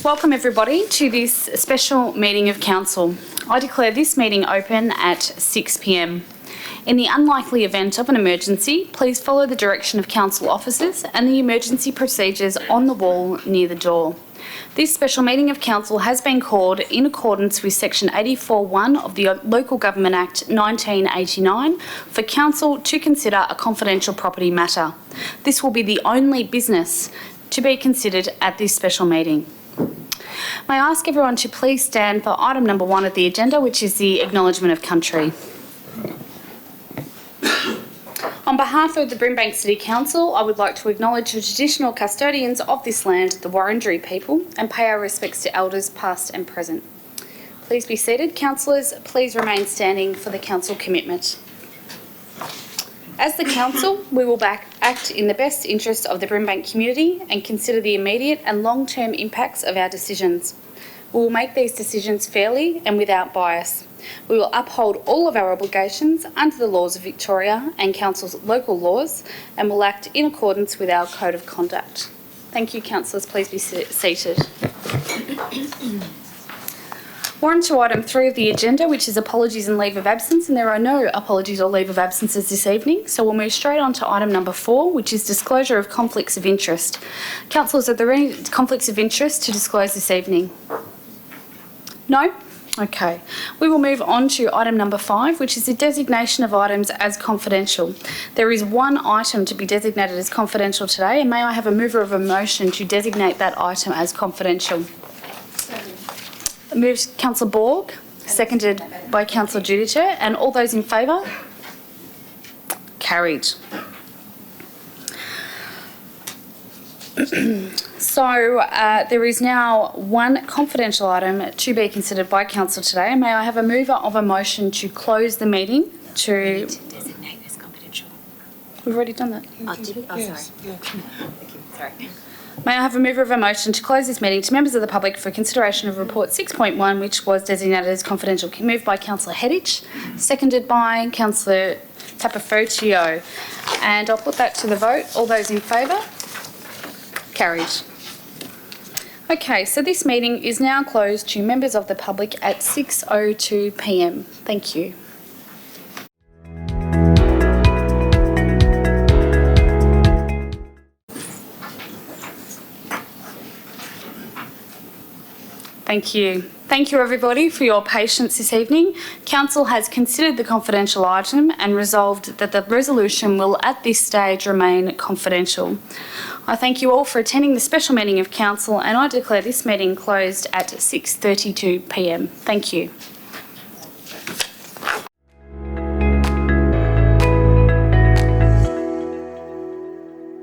Welcome everybody to this special meeting of Council. I declare this meeting open at 6 p.m. In the unlikely event of an emergency, please follow the direction of Council officers and the emergency procedures on the wall near the door. This special meeting of Council has been called in accordance with Section 84(1) of the Local Government Act 1989 for Council to consider a confidential property matter. This will be the only business to be considered at this special meeting. May I ask everyone to please stand for item number 1 of the agenda, which is the Acknowledgement of Country. On behalf of the Brimbank City Council, I would like to acknowledge the traditional custodians of this land, the Wurundjeri people, and pay our respects to elders past and present. Please be seated. Councillors, please remain standing for the Council commitment. As the Council, we will act in the best interest of the Brimbank community and consider the immediate and long-term impacts of our decisions. We will make these decisions fairly and without bias. We will uphold all of our obligations under the laws of Victoria and Council's local laws and will act in accordance with our Code of Conduct. Thank you, Councillors. Please be seated. We're on to item 3 of the agenda, which is apologies and leave of absence, and there are no apologies or leave of absences this evening, so we'll move straight on to item number 4, which is disclosure of conflicts of interest. Councillors, are there any conflicts of interest to disclose this evening? No? Okay. We will move on to item number 5, which is the designation of items as confidential. There is one item to be designated as confidential today, and may I have a mover of a motion to designate that item as confidential? Moved Councillor Borg, seconded by Councillor Giudice, and all those in favour? Carried. So there is now one confidential item to be considered by Council today. May I have a mover of a motion to close the meeting to designate as confidential? We've already done that. Oh, did we? Oh, Yes. sorry. Yeah. Thank you. Sorry. May I have a mover of a motion to close this meeting to members of the public for consideration of report 6.1, which was designated as confidential. Moved by Councillor Hedditch, seconded by Councillor Tapafotio. And I'll put that to the vote. All those in favour? Carried. Okay, so this meeting is now closed to members of the public at 6:02 p.m. Thank you. Thank you. Thank you everybody for your patience this evening. Council has considered the confidential item and resolved that the resolution will at this stage remain confidential. I thank you all for attending the special meeting of Council, and I declare this meeting closed at 6:32 p.m. Thank you.